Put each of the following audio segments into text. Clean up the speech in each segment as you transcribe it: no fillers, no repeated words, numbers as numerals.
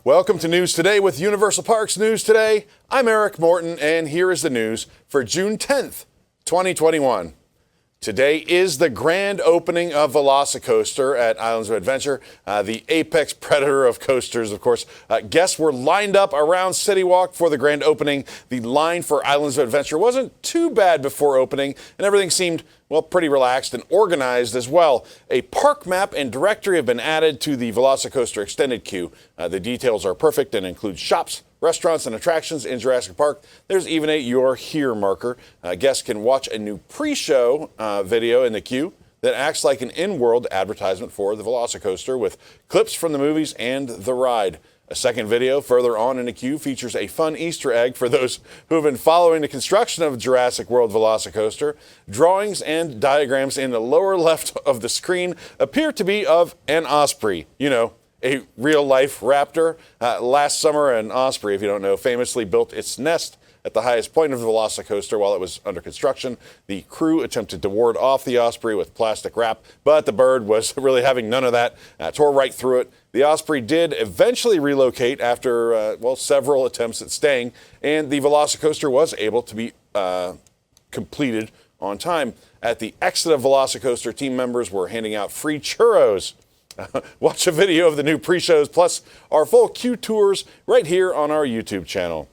Welcome to News Today with Universal Parks News Today. I'm Eric Morton, and here is the news for June 10th, 2021. Today is the grand opening of VelociCoaster at Islands of Adventure, the apex predator of coasters, of course. Guests were lined up around City Walk for the grand opening. The line for Islands of Adventure wasn't too bad before opening, and everything seemed, well, pretty relaxed and organized as well. A park map and directory have been added to the VelociCoaster extended queue. The details are perfect and include shops, restaurants, and attractions in Jurassic Park. There's even a You're Here marker. Guests can watch a new pre-show video in the queue that acts like an in-world advertisement for the VelociCoaster with clips from the movies and the ride. A second video further on in the queue features a fun Easter egg for those who have been following the construction of Jurassic World VelociCoaster. Drawings and diagrams in the lower left of the screen appear to be of an osprey. You know, a real-life raptor. Last summer, an osprey, if you don't know, famously built its nest at the highest point of the VelociCoaster while it was under construction. The crew attempted to ward off the osprey with plastic wrap, but the bird was really having none of that, tore right through it. The osprey did eventually relocate after, several attempts at staying, and the VelociCoaster was able to be completed on time. At the exit of VelociCoaster, team members were handing out free churros. Watch a video of the new pre-shows plus our full queue tours right here on our YouTube channel.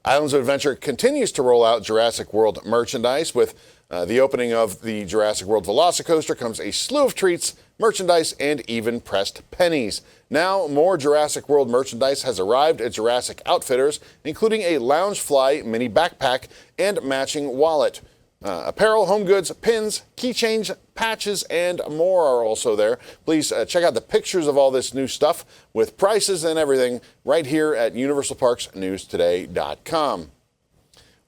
Islands of Adventure continues to roll out Jurassic World merchandise. With the opening of the Jurassic World VelociCoaster comes a slew of treats, merchandise, and even pressed pennies. Now, more Jurassic World merchandise has arrived at Jurassic Outfitters, including a Loungefly mini backpack and matching wallet. Apparel, home goods, pins, keychains, patches, and more are also there. Please check out the pictures of all this new stuff with prices and everything right here at universalparksnewstoday.com.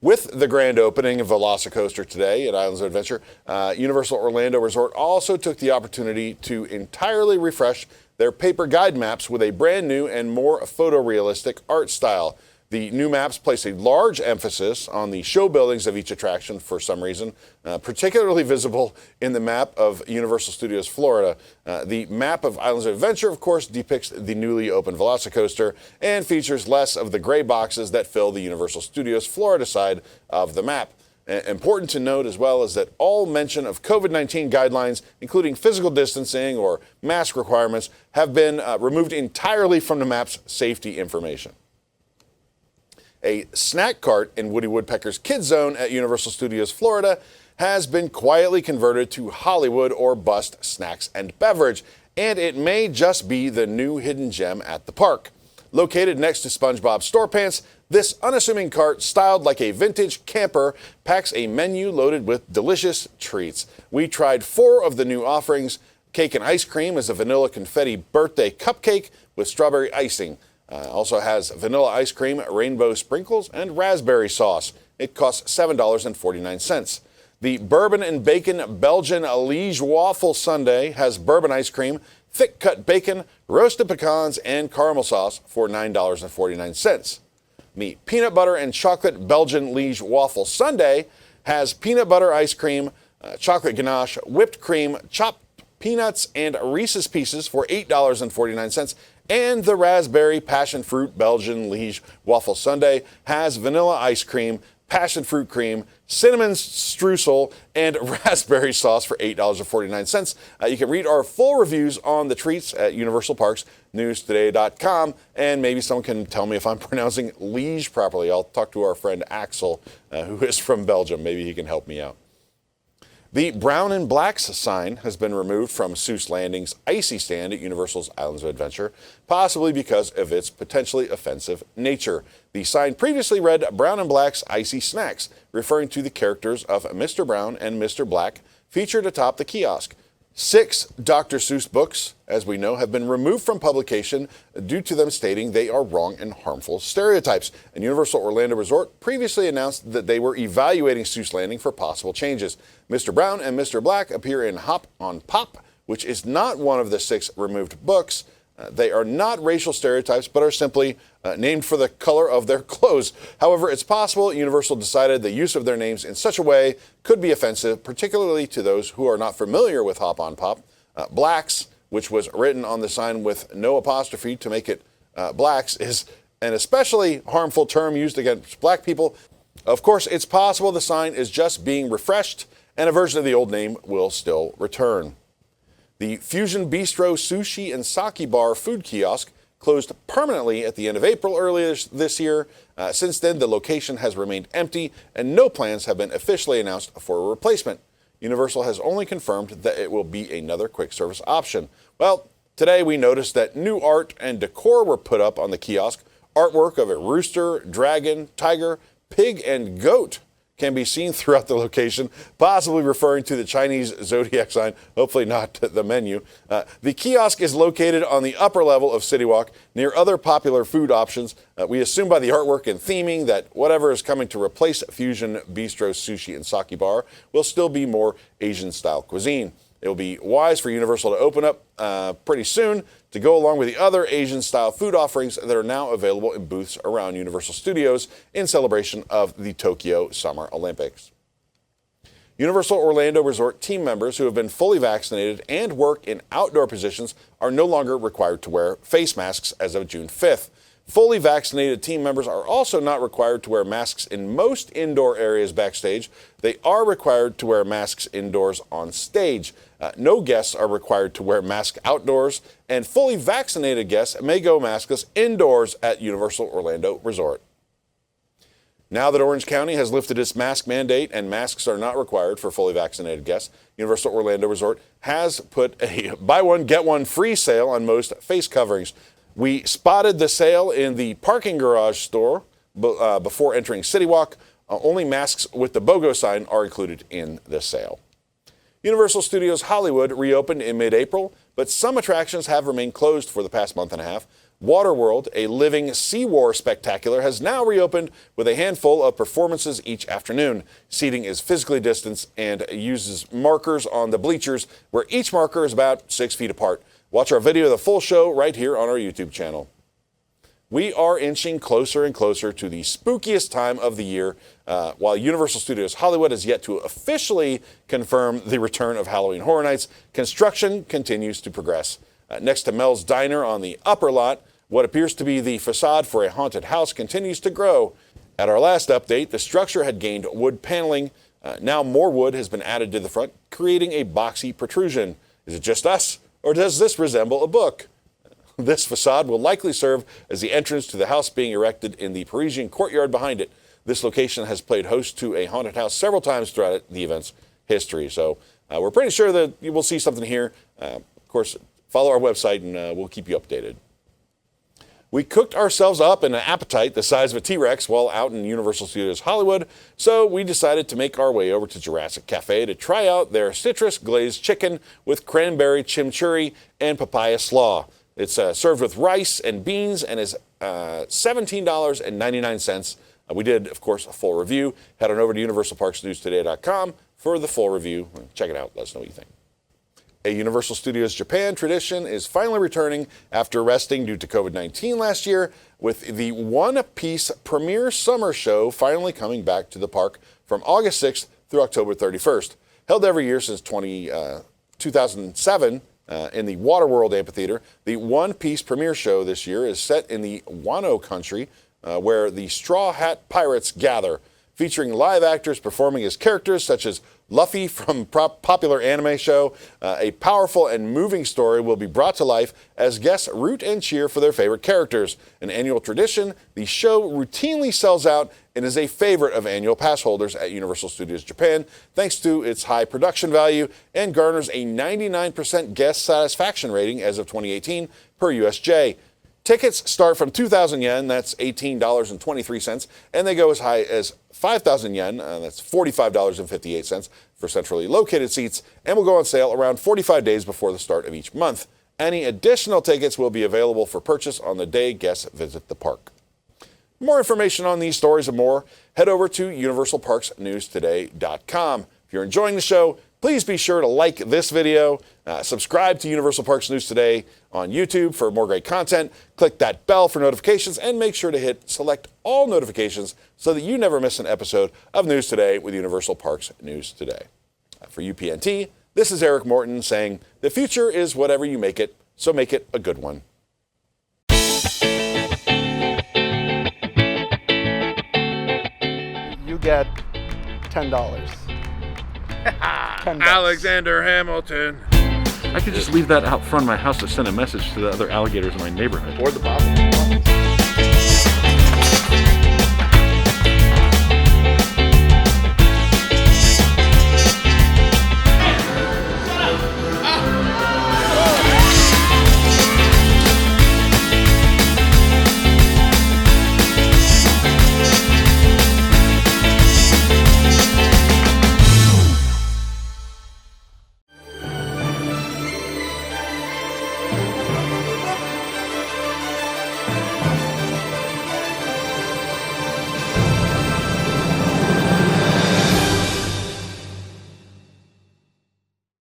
With the grand opening of VelociCoaster today at Islands of Adventure, Universal Orlando Resort also took the opportunity to entirely refresh their paper guide maps with a brand new and more photorealistic art style. The new maps place a large emphasis on the show buildings of each attraction for some reason, particularly visible in the map of Universal Studios Florida. The map of Islands of Adventure, of course, depicts the newly opened VelociCoaster and features less of the gray boxes that fill the Universal Studios Florida side of the map. Important to note as well is that all mention of COVID-19 guidelines, including physical distancing or mask requirements, have been removed entirely from the map's safety information. A snack cart in Woody Woodpecker's Kids Zone at Universal Studios Florida has been quietly converted to Hollywood or bust snacks and beverage, and it may just be the new hidden gem at the park. Located next to SpongeBob StorePants, this unassuming cart, styled like a vintage camper, packs a menu loaded with delicious treats. We tried 4 of the new offerings. Cake and ice cream is a vanilla confetti birthday cupcake with strawberry icing. Also has vanilla ice cream, rainbow sprinkles, and raspberry sauce. It costs $7.49. The Bourbon and Bacon Belgian Liege Waffle Sundae has bourbon ice cream, thick-cut bacon, roasted pecans, and caramel sauce for $9.49. The Peanut Butter and Chocolate Belgian Liege Waffle Sundae has peanut butter ice cream, chocolate ganache, whipped cream, chopped peanuts, and Reese's Pieces for $8.49. And the Raspberry Passion Fruit Belgian Liege Waffle Sundae has vanilla ice cream, passion fruit cream, cinnamon streusel, and raspberry sauce for $8.49. You can read our full reviews on the treats at universalparksnewstoday.com, and maybe someone can tell me if I'm pronouncing Liege properly. I'll talk to our friend Axel, who is from Belgium. Maybe he can help me out. The Brown and Blacks sign has been removed from Seuss Landing's icy stand at Universal's Islands of Adventure, possibly because of its potentially offensive nature. The sign previously read Brown and Black's Icy Snacks, referring to the characters of Mr. Brown and Mr. Black featured atop the kiosk. 6 Dr. Seuss books, as we know, have been removed from publication due to them stating they are wrong and harmful stereotypes. And Universal Orlando Resort previously announced that they were evaluating Seuss Landing for possible changes. Mr. Brown and Mr. Black appear in Hop on Pop, which is not one of the 6 removed books. They are not racial stereotypes, but are simply named for the color of their clothes. However, it's possible Universal decided the use of their names in such a way could be offensive, particularly to those who are not familiar with Hop on Pop. Blacks which was written on the sign with no apostrophe to make it blacks, is an especially harmful term used against black people. Of course, it's possible the sign is just being refreshed and a version of the old name will still return. The Fusion Bistro Sushi and Sake Bar food kiosk closed permanently at the end of April earlier this year. Since then, the location has remained empty and no plans have been officially announced for a replacement. Universal has only confirmed that it will be another quick service option. Well, today we noticed that new art and decor were put up on the kiosk. Artwork of a rooster, dragon, tiger, pig, and goat can be seen throughout the location, possibly referring to the Chinese zodiac sign, hopefully not the menu. The kiosk is located on the upper level of City Walk near other popular food options. We assume by the artwork and theming that whatever is coming to replace Fusion Bistro Sushi and Sake Bar will still be more Asian-style cuisine. It will be wise for Universal to open up pretty soon to go along with the other Asian-style food offerings that are now available in booths around Universal Studios in celebration of the Tokyo Summer Olympics. Universal Orlando Resort team members who have been fully vaccinated and work in outdoor positions are no longer required to wear face masks as of June 5th. Fully vaccinated team members are also not required to wear masks in most indoor areas backstage. They are required to wear masks indoors on stage. No guests are required to wear masks outdoors, and fully vaccinated guests may go maskless indoors at Universal Orlando Resort. Now that Orange County has lifted its mask mandate and masks are not required for fully vaccinated guests, Universal Orlando Resort has put a buy one, get one free sale on most face coverings. We spotted the sale in the parking garage store before entering City Walk. Only masks with the BOGO sign are included in the sale. Universal Studios Hollywood reopened in mid-April, but some attractions have remained closed for the past month and a half. Waterworld, a living Sea War spectacular, has now reopened with a handful of performances each afternoon. Seating is physically distanced and uses markers on the bleachers, where each marker is about 6 feet apart. Watch our video of the full show right here on our YouTube channel. We are inching closer and closer to the spookiest time of the year. While Universal Studios Hollywood has yet to officially confirm the return of Halloween Horror Nights, construction continues to progress. Next to Mel's Diner on the upper lot, what appears to be the facade for a haunted house continues to grow. At our last update, the structure had gained wood paneling. Now more wood has been added to the front, creating a boxy protrusion. Is it just us, or does this resemble a book? This facade will likely serve as the entrance to the house being erected in the Parisian courtyard behind it. This location has played host to a haunted house several times throughout the event's history. So we're pretty sure that you will see something here. Of course, follow our website and we'll keep you updated. We cooked ourselves up in an appetite the size of a T-Rex while out in Universal Studios Hollywood, so we decided to make our way over to Jurassic Cafe to try out their citrus glazed chicken with cranberry chimichurri and papaya slaw. It's served with rice and beans and is $17.99. We did, of course, a full review. Head on over to universalparksnewstoday.com for the full review. Check it out. Let us know what you think. A Universal Studios Japan tradition is finally returning after resting due to COVID-19 last year, with the One Piece premiere summer show finally coming back to the park from August 6th through October 31st. Held every year since 2007 in the Waterworld Amphitheater, the One Piece premiere show this year is set in the Wano country, where the Straw Hat Pirates gather, featuring live actors performing as characters such as Luffy from popular anime show. A powerful and moving story will be brought to life as guests root and cheer for their favorite characters. An annual tradition, the show routinely sells out and is a favorite of annual pass holders at Universal Studios Japan thanks to its high production value, and garners a 99% guest satisfaction rating as of 2018 per USJ. Tickets start from 2,000 yen, that's $18.23, and they go as high as 5,000 yen, that's $45.58 for centrally located seats, and will go on sale around 45 days before the start of each month. Any additional tickets will be available for purchase on the day guests visit the park. More information on these stories and more, head over to universalparksnewstoday.com. If you're enjoying the show, please be sure to like this video, subscribe to Universal Parks News Today on YouTube for more great content, click that bell for notifications, and make sure to hit select all notifications so that you never miss an episode of News Today with Universal Parks News Today. For UPNT, This is Eric Morton saying, the future is whatever you make it, so make it a good one. You get $10. $10. Alexander Hamilton. I could just leave that out front of my house to send a message to the other alligators in my neighborhood. Or the bobber.